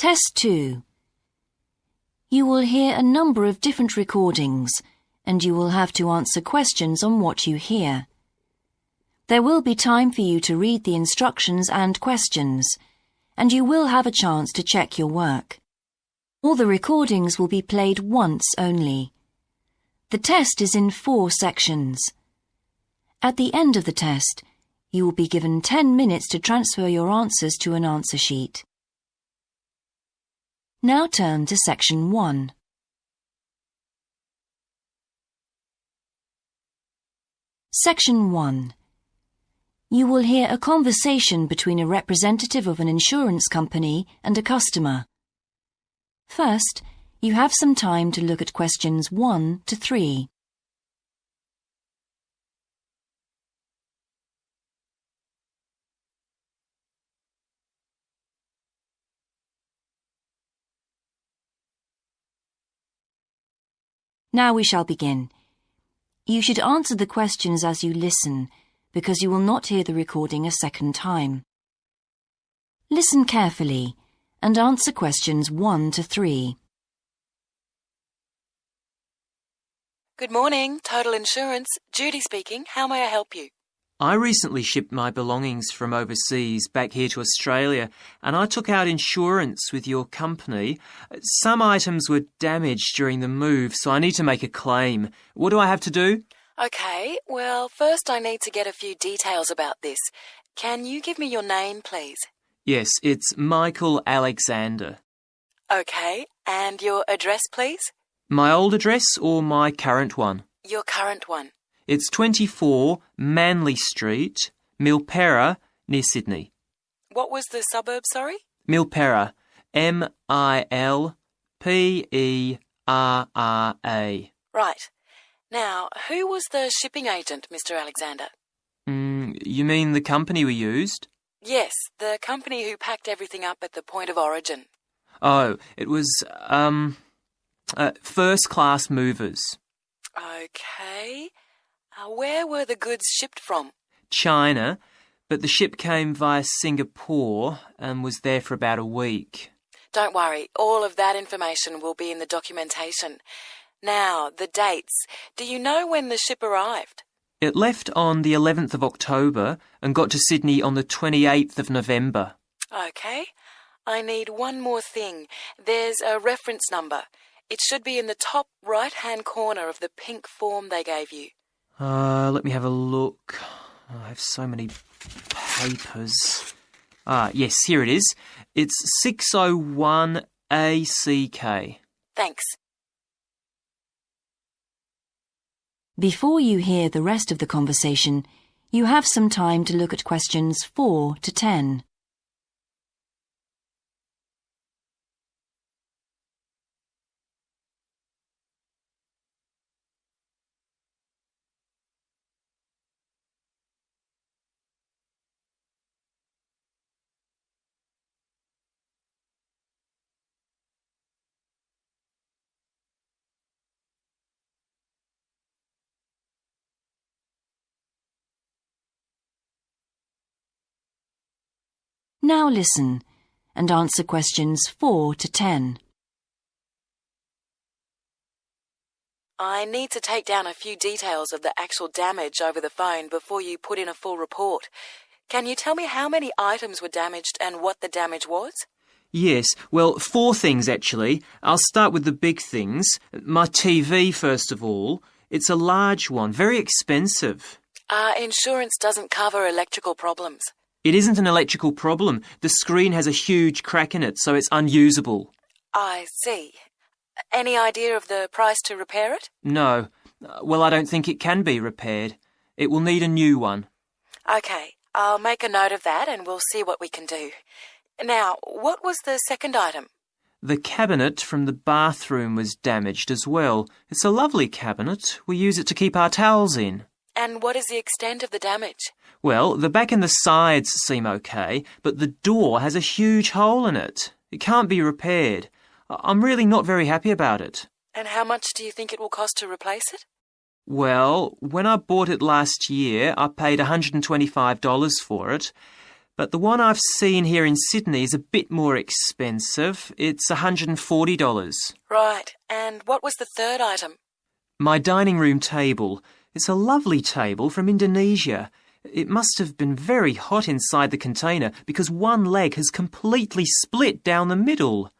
Test 2. You will hear a number of different recordings, and you will have to answer questions on what you hear. There will be time for you to read the instructions and questions, and you will have a chance to check your work. All the recordings will be played once only. The test is in 4 sections. At the end of the test, you will be given 10 minutes to transfer your answers to an answer sheet. Now turn to Section 1. Section 1. You will hear a conversation between a representative of an insurance company and a customer. First, you have some time to look at questions 1 to 3. Now we shall begin. You should answer the questions as you listen, because you will not hear the recording a second time. Listen carefully and answer questions 1 to 3. Good morning, Total Insurance. Judy speaking. How may I help you? I recently shipped my belongings from overseas back here to Australia, and I took out insurance with your company. Some items were damaged during the move, so I need to make a claim. What do I have to do? Okay, well, first I need to get a few details about this. Can you give me your name, please? Yes, it's Michael Alexander. Okay, and your address, please? My old address or my current one? Your current one. It's 24 Manly Street, Milperra, near Sydney. What was the suburb, sorry? Milperra, Milperra. Right. Now, who was the shipping agent, Mr. Alexander? You mean the company we used? Yes, the company who packed everything up at the point of origin. Oh, it was, First Class Movers. Okay. Where were the goods shipped from? China, but the ship came via Singapore and was there for about a week. Don't worry, all of that information will be in the documentation. Now, the dates. Do you know when the ship arrived? It left on the 11th of October and got to Sydney on the 28th of November. Okay. I need one more thing. There's a reference number. It should be in the top right-hand corner of the pink form they gave you. Let me have a look. I have so many papers. Yes, here it is. It's 601ACK. Thanks. Before you hear the rest of the conversation, you have some time to look at questions 4 to 10. Now listen and answer questions 4 to 10. I need to take down a few details of the actual damage over the phone before you put in a full report. Can you tell me how many items were damaged and what the damage was? Yes, well, 4 things actually. I'll start with the big things. My TV, first of all. It's a large one, very expensive. Insurance doesn't cover electrical problems. It isn't an electrical problem. The screen has a huge crack in it, so it's unusable. I see. Any idea of the price to repair it? No. Well, I don't think it can be repaired. It will need a new one. Okay, I'll make a note of that and we'll see what we can do. Now, what was the second item? The cabinet from the bathroom was damaged as well. It's a lovely cabinet. We use it to keep our towels in. And what is the extent of the damage? Well, the back and the sides seem okay, but the door has a huge hole in it. It can't be repaired. I'm really not very happy about it. And how much do you think it will cost to replace it? Well, when I bought it last year, I paid $125 for it, but the one I've seen here in Sydney is a bit more expensive. It's $140. Right, and what was the third item? My dining room table. It's a lovely table from Indonesia. It must have been very hot inside the container because one leg has completely split down the middle.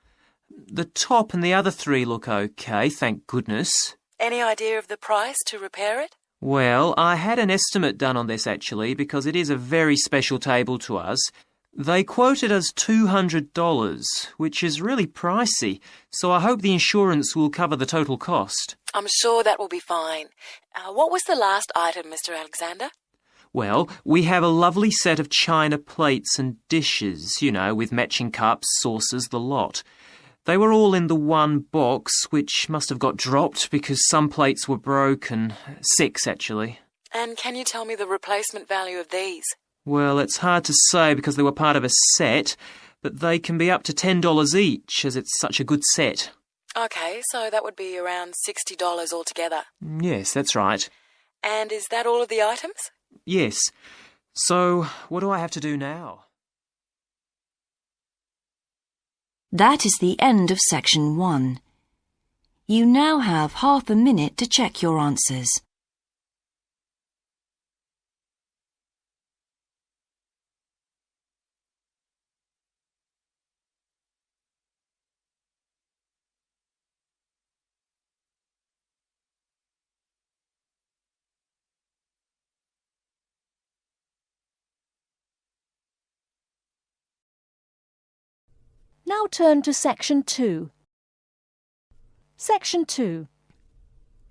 The top and the other three look okay, thank goodness. Any idea of the price to repair it? Well, I had an estimate done on this actually because it is a very special table to us. They quoted us $200, which is really pricey, so I hope the insurance will cover the total cost. I'm sure that will be fine. What was the last item, Mr. Alexander? Well, we have a lovely set of china plates and dishes, with matching cups, saucers, the lot. They were all in the one box, which must have got dropped because some plates were broken. 6, actually. And can you tell me the replacement value of these? Well, it's hard to say because they were part of a set, but they can be up to $10 each as it's such a good set. OK, so that would be around $60 altogether. Yes, that's right. And is that all of the items? Yes. So, what do I have to do now? That is the end of section 1. You now have half a minute to check your answers. Now turn to Section 2. Section 2.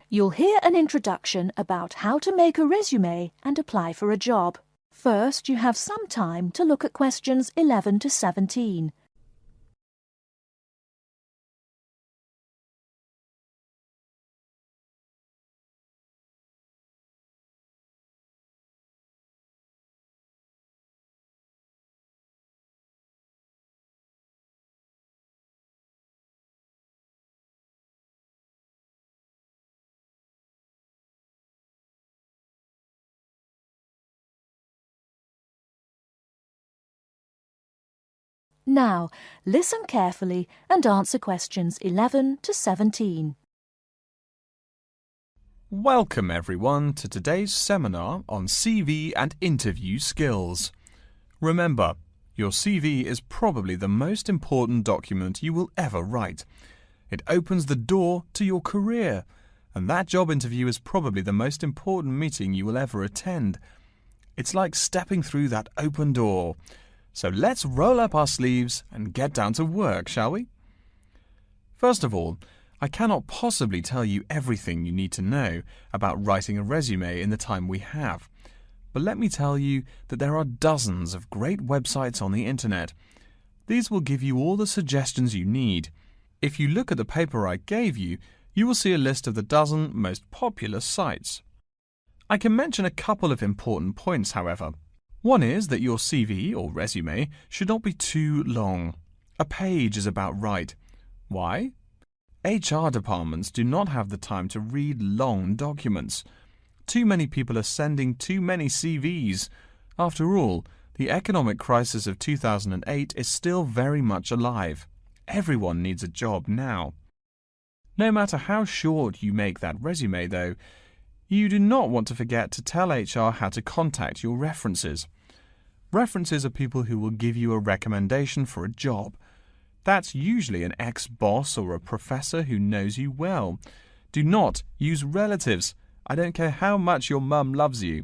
You'll hear an introduction about how to make a resume and apply for a job. First, you have some time to look at questions 11 to 17. Now, listen carefully and answer questions 11 to 17. Welcome everyone to today's seminar on CV and interview skills. Remember, your CV is probably the most important document you will ever write. It opens the door to your career, and that job interview is probably the most important meeting you will ever attend. It's like stepping through that open door. So let's roll up our sleeves and get down to work, shall we? First of all, I cannot possibly tell you everything you need to know about writing a resume in the time we have. But let me tell you that there are dozens of great websites on the internet. These will give you all the suggestions you need. If you look at the paper I gave you, you will see a list of the dozen most popular sites. I can mention a couple of important points, however. One is that your CV or resume should not be too long. A page is about right. Why? HR departments do not have the time to read long documents. Too many people are sending too many CVs. After all, the economic crisis of 2008 is still very much alive. Everyone needs a job now. No matter how short you make that resume, though, you do not want to forget to tell HR how to contact your references. References are people who will give you a recommendation for a job. That's usually an ex-boss or a professor who knows you well. Do not use relatives. I don't care how much your mum loves you.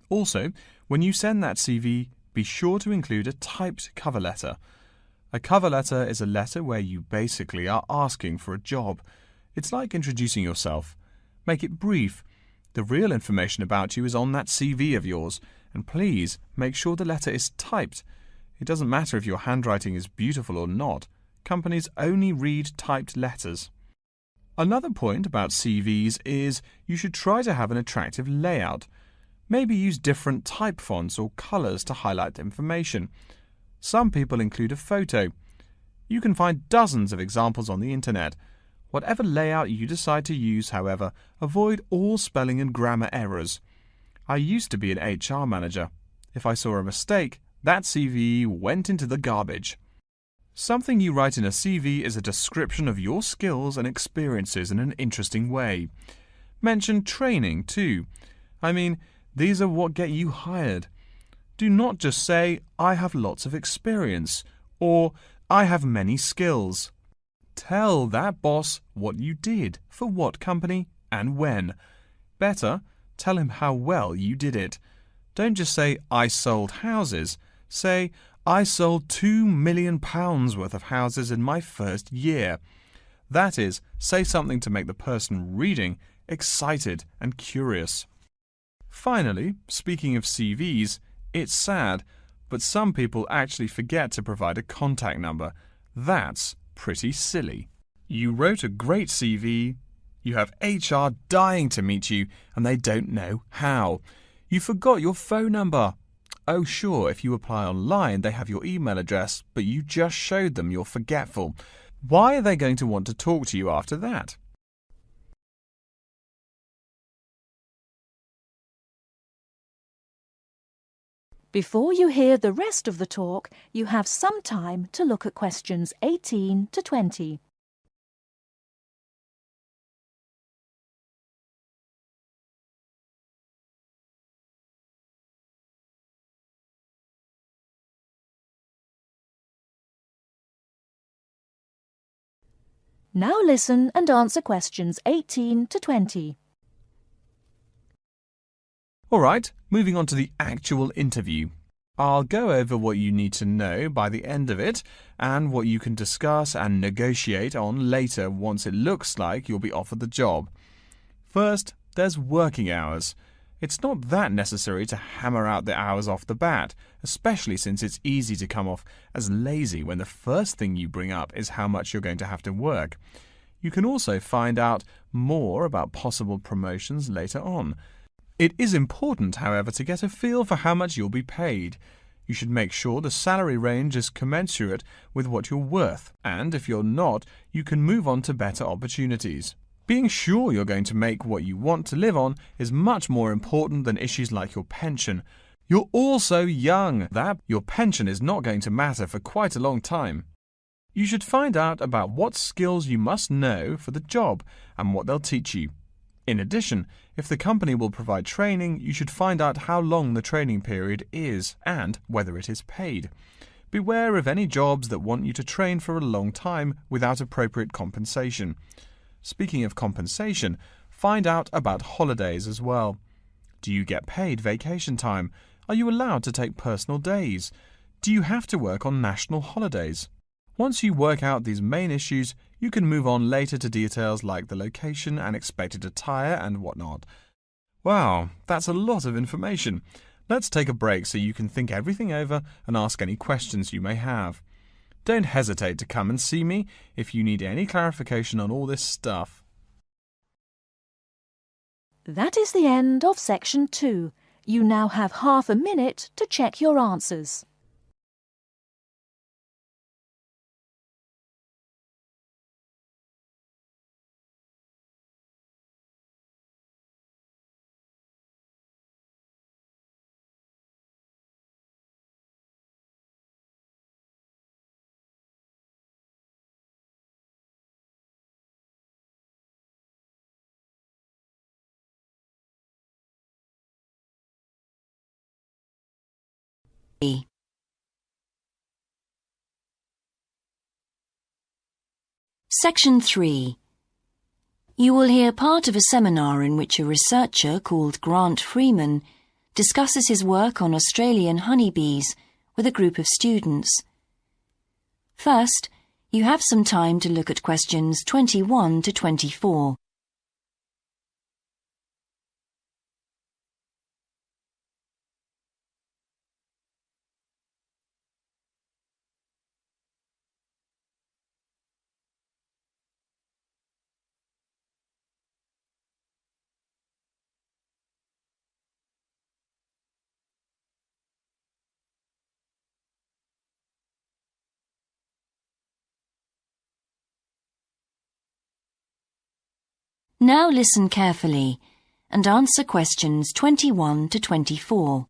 Also, when you send that CV, be sure to include a typed cover letter. A cover letter is a letter where you basically are asking for a job. It's like introducing yourself. Make it brief. The real information about you is on that CV of yours, and please make sure the letter is typed. It doesn't matter if your handwriting is beautiful or not. Companies only read typed letters. Another point about CVs is you should try to have an attractive layout. Maybe use different type fonts or colours to highlight information. Some people include a photo. You can find dozens of examples on the internet. Whatever layout you decide to use, however, avoid all spelling and grammar errors. I used to be an HR manager. If I saw a mistake, That CV went into the garbage. Something you write in a CV is a description of your skills and experiences in an interesting way. Mention training too. I mean, these are what get you hired. Do not just say, I have lots of experience, or I have many skills. Tell that boss what you did, for what company, and when. Better, tell him how well you did it. Don't just say, I sold houses. Say, I sold £2 million worth of houses in my first year. That is, say something to make the person reading excited and curious. Finally, speaking of CVs, it's sad, but some people actually forget to provide a contact number. That's pretty silly. You wrote a great CV, you have HR dying to meet you, and they don't know how. You forgot your phone number. Oh, sure, if you apply online, they have your email address, but you just showed them you're forgetful. Why are they going to want to talk to you after that? Before you hear the rest of the talk, you have some time to look at questions 18 to 20. Now listen and answer questions 18 to 20. All right, moving on to the actual interview. I'll go over what you need to know by the end of it and what you can discuss and negotiate on later once it looks like you'll be offered the job. First, there's working hours. It's not that necessary to hammer out the hours off the bat, especially since it's easy to come off as lazy when the first thing you bring up is how much you're going to have to work. You can also find out more about possible promotions later on. It is important, however, to get a feel for how much you'll be paid. You should make sure the salary range is commensurate with what you're worth, and if you're not, you can move on to better opportunities. Being sure you're going to make what you want to live on is much more important than issues like your pension. You're all so young that your pension is not going to matter for quite a long time. You should find out about what skills you must know for the job and what they'll teach you. In addition, if the company will provide training, you should find out how long the training period is and whether it is paid. Beware of any jobs that want you to train for a long time without appropriate compensation. Speaking of compensation, find out about holidays as well. Do you get paid vacation time? Are you allowed to take personal days? Do you have to work on national holidays? Once you work out these main issues, you can move on later to details like the location and expected attire and whatnot. Wow, that's a lot of information. Let's take a break so you can think everything over and ask any questions you may have. Don't hesitate to come and see me if you need any clarification on all this stuff. That is the end of section 2. You now have half a minute to check your answers. Section 3. You will hear part of a seminar in which a researcher called Grant Freeman discusses his work on Australian honeybees with a group of students. First, you have some time to look at questions 21 to 24. Now listen carefully and answer questions 21 to 24.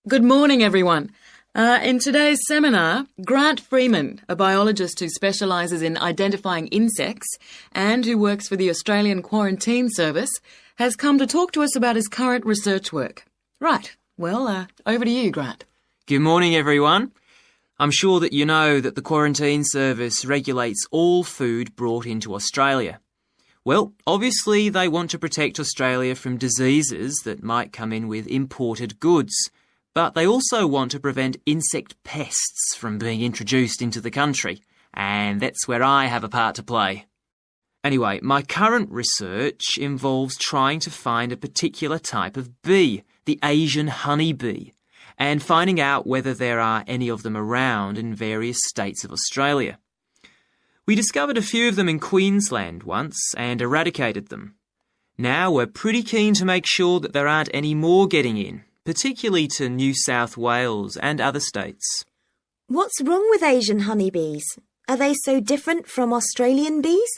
Good morning, everyone. In today's seminar, Grant Freeman, a biologist who specialises in identifying insects and who works for the Australian Quarantine Service, has come to talk to us about his current research work. Right, well, over to you, Grant. Good morning, everyone. I'm sure that you know that the Quarantine Service regulates all food brought into Australia. Well, obviously they want to protect Australia from diseases that might come in with imported goods, but they also want to prevent insect pests from being introduced into the country, and that's where I have a part to play. Anyway, my current research involves trying to find a particular type of bee, the Asian honeybee, and finding out whether there are any of them around in various states of Australia. We discovered a few of them in Queensland once and eradicated them. Now we're pretty keen to make sure that there aren't any more getting in, particularly to New South Wales and other states. What's wrong with Asian honeybees? Are they so different from Australian bees?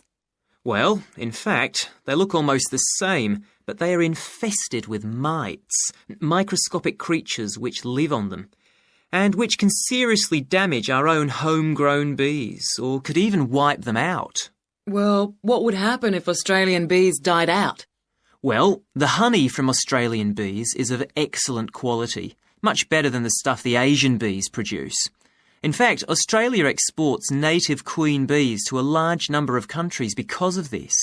Well, in fact, they look almost the same, but they are infested with mites, microscopic creatures which live on them, and which can seriously damage our own homegrown bees, or could even wipe them out. Well, what would happen if Australian bees died out? Well, the honey from Australian bees is of excellent quality, much better than the stuff the Asian bees produce. In fact, Australia exports native queen bees to a large number of countries because of this.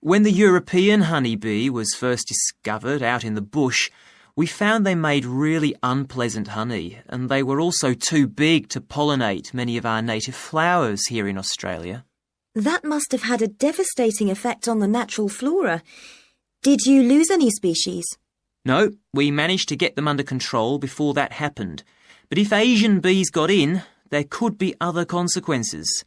When the European honeybee was first discovered out in the bush, we found they made really unpleasant honey, and they were also too big to pollinate many of our native flowers here in Australia. That must have had a devastating effect on the natural flora. Did you lose any species? No, we managed to get them under control before that happened. But if Asian bees got in, there could be other consequences.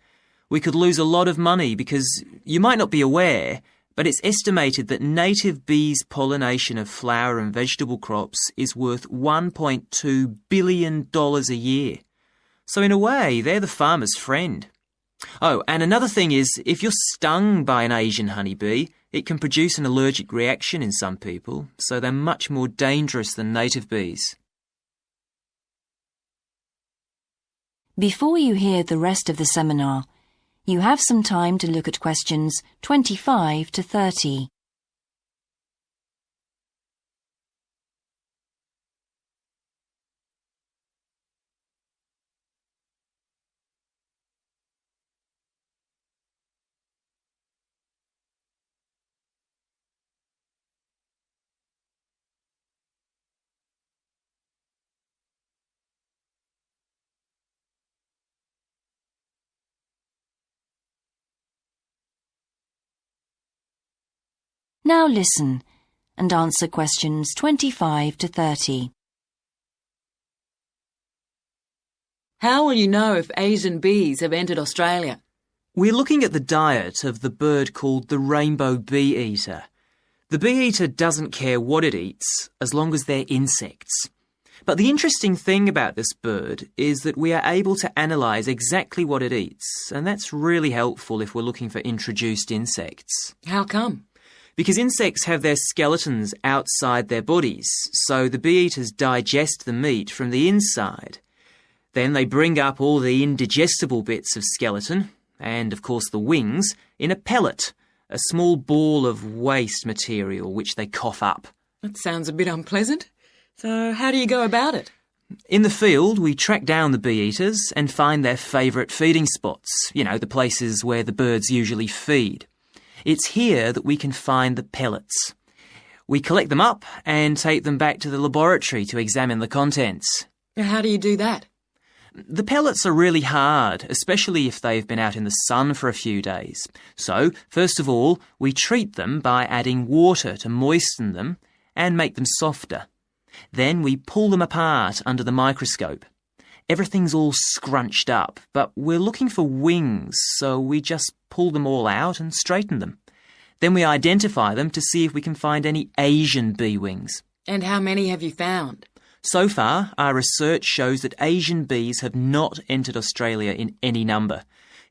We could lose a lot of money because, you might not be aware, but it's estimated that native bees' pollination of flower and vegetable crops is worth $1.2 billion a year. So in a way, they're the farmer's friend. Oh, and another thing is, if you're stung by an Asian honeybee, it can produce an allergic reaction in some people, so they're much more dangerous than native bees. Before you hear the rest of the seminar, you have some time to look at questions 25 to 30. Now listen and answer questions 25 to 30. How will you know if Asian bees have entered Australia? We're looking at the diet of the bird called the rainbow bee-eater. The bee-eater doesn't care what it eats as long as they're insects. But the interesting thing about this bird is that we are able to analyse exactly what it eats, and that's really helpful if we're looking for introduced insects. How come? Because insects have their skeletons outside their bodies, so the bee-eaters digest the meat from the inside. Then they bring up all the indigestible bits of skeleton, and of course the wings, in a pellet, a small ball of waste material which they cough up. That sounds a bit unpleasant. So how do you go about it? In the field, we track down the bee-eaters and find their favourite feeding spots, the places where the birds usually feed. It's here that we can find the pellets. We collect them up and take them back to the laboratory to examine the contents. How do you do that? The pellets are really hard, especially if they've been out in the sun for a few days. So, first of all, we treat them by adding water to moisten them and make them softer. Then we pull them apart under the microscope. Everything's all scrunched up, but we're looking for wings, so we just pull them all out and straighten them. Then we identify them to see if we can find any Asian bee wings. And how many have you found? So far, our research shows that Asian bees have not entered Australia in any number.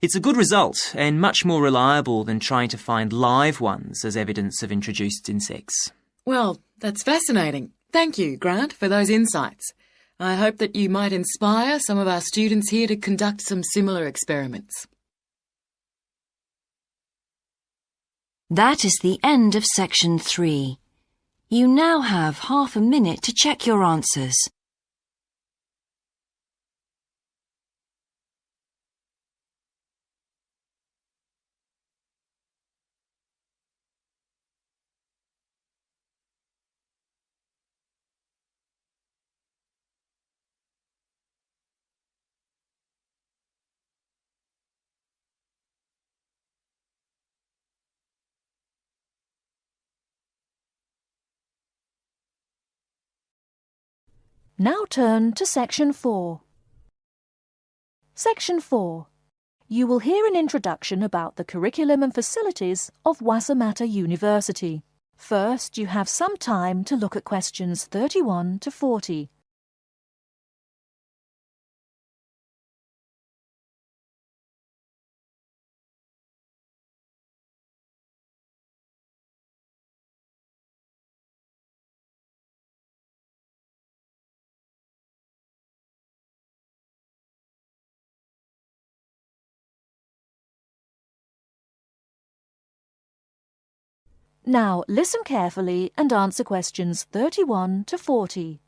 It's a good result and much more reliable than trying to find live ones as evidence of introduced insects. Well, that's fascinating. Thank you, Grant, for those insights. I hope that you might inspire some of our students here to conduct some similar experiments. That is the end of section 3. You now have half a minute to check your answers. Now turn to Section 4. Section 4. You will hear an introduction about the curriculum and facilities of Waitemata University. First, you have some time to look at questions 31 to 40. Now listen carefully and answer questions 31 to 40.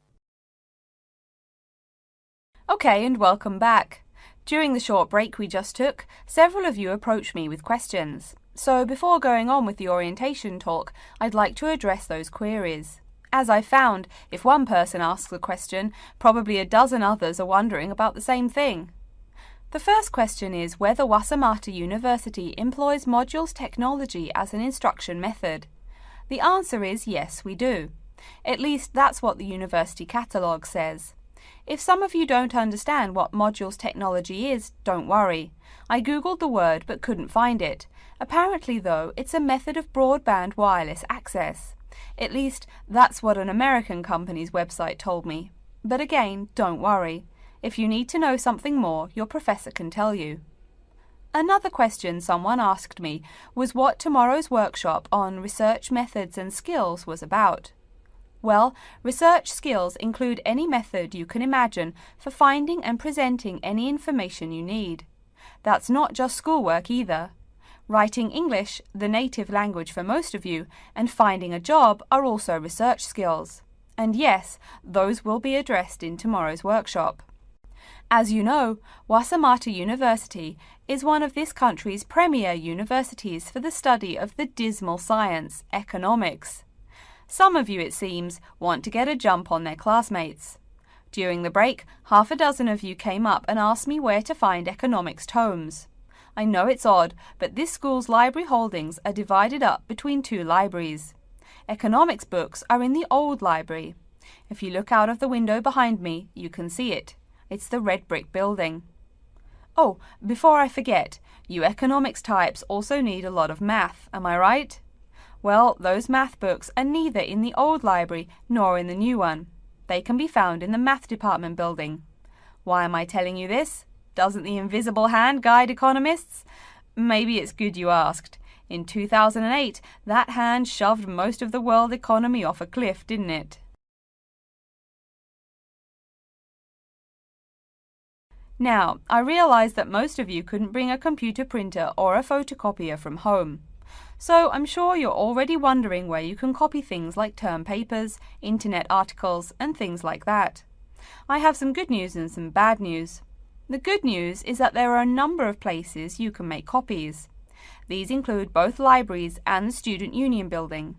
Okay, and welcome back. During the short break we just took, several of you approached me with questions. So before going on with the orientation talk, I'd like to address those queries. As I found, if one person asks a question, probably a dozen others are wondering about the same thing. The first question is whether Waitemata University employs modules technology as an instruction method. The answer is yes, we do. At least that's what the university catalogue says. If some of you don't understand what modules technology is, don't worry. I googled the word but couldn't find it. Apparently though, it's a method of broadband wireless access. At least that's what an American company's website told me. But again, don't worry. If you need to know something more, your professor can tell you. Another question someone asked me was what tomorrow's workshop on research methods and skills was about. Well, research skills include any method you can imagine for finding and presenting any information you need. That's not just schoolwork either. Writing English, the native language for most of you, and finding a job are also research skills. And yes, those will be addressed in tomorrow's workshop. As you know, Waitemata University is one of this country's premier universities for the study of the dismal science, economics. Some of you, it seems, want to get a jump on their classmates. During the break, half a dozen of you came up and asked me where to find economics tomes. I know it's odd, but this school's library holdings are divided up between two libraries. Economics books are in the old library. If you look out of the window behind me, you can see it. It's the red brick building. Oh, before I forget, you economics types also need a lot of math, am I right? Well, those math books are neither in the old library nor in the new one. They can be found in the math department building. Why am I telling you this? Doesn't the invisible hand guide economists? Maybe it's good you asked. In 2008, that hand shoved most of the world economy off a cliff, didn't it? Now, I realise that most of you couldn't bring a computer printer or a photocopier from home. So I'm sure you're already wondering where you can copy things like term papers, internet articles, and things like that. I have some good news and some bad news. The good news is that there are a number of places you can make copies. These include both libraries and the Student Union building.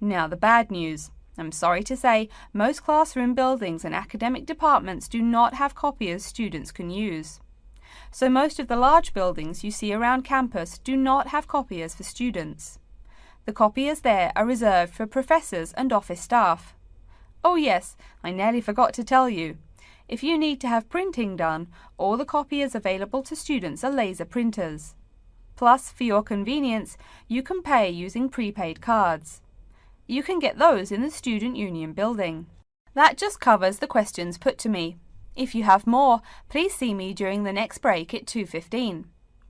Now the bad news. I'm sorry to say, most classroom buildings and academic departments do not have copiers students can use. So most of the large buildings you see around campus do not have copiers for students. The copiers there are reserved for professors and office staff. Oh yes, I nearly forgot to tell you. If you need to have printing done, all the copiers available to students are laser printers. Plus, for your convenience, you can pay using prepaid cards. You can get those in the Student Union building. That just covers the questions put to me. If you have more, please see me during the next break at 2:15.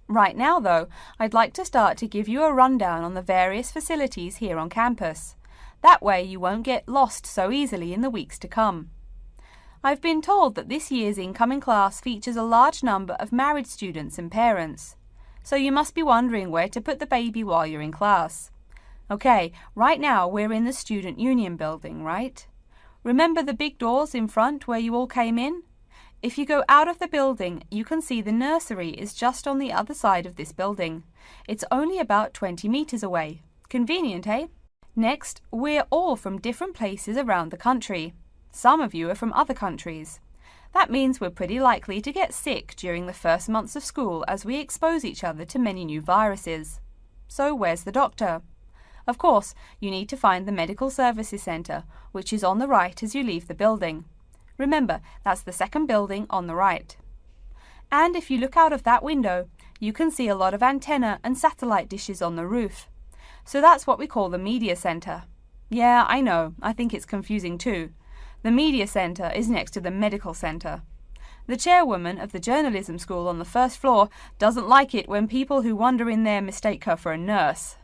Right now, though, I'd like to start to give you a rundown on the various facilities here on campus. That way you won't get lost so easily in the weeks to come. I've been told that this year's incoming class features a large number of married students and parents. So you must be wondering where to put the baby while you're in class. Okay, right now we're in the Student Union building, right? Remember the big doors in front where you all came in? If you go out of the building, you can see the nursery is just on the other side of this building. It's only about 20 meters away. Convenient, eh? Next, we're all from different places around the country. Some of you are from other countries. That means we're pretty likely to get sick during the first months of school as we expose each other to many new viruses. So where's the doctor? Of course, you need to find the Medical Services Centre, which is on the right as you leave the building. Remember, that's the second building on the right. And if you look out of that window, you can see a lot of antenna and satellite dishes on the roof. So that's what we call the Media Centre. Yeah, I know, I think it's confusing too. The Media Centre is next to the Medical Centre. The chairwoman of the journalism school on the first floor doesn't like it when people who wander in there mistake her for a nurse.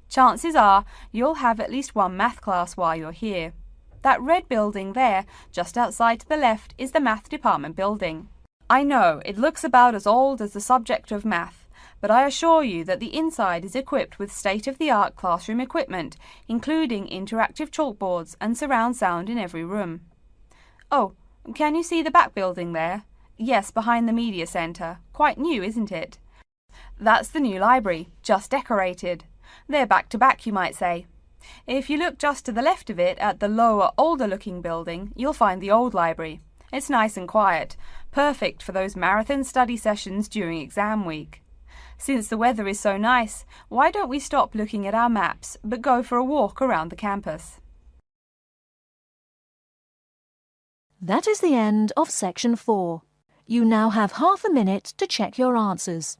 Chances are you'll have at least one math class while you're here. That red building there, just outside to the left, is the math department building. I know, it looks about as old as the subject of math, but I assure you that the inside is equipped with state-of-the-art classroom equipment, including interactive chalkboards and surround sound in every room. Oh, can you see the back building there? Yes, behind the Media Centre. Quite new, isn't it? That's the new library, just decorated. They're back to back, you might say. If you look just to the left of it at the lower, older-looking building, you'll find the old library. It's nice and quiet, perfect for those marathon study sessions during exam week. Since the weather is so nice, why don't we stop looking at our maps but go for a walk around the campus? That is the end of section 4. You now have half a minute to check your answers.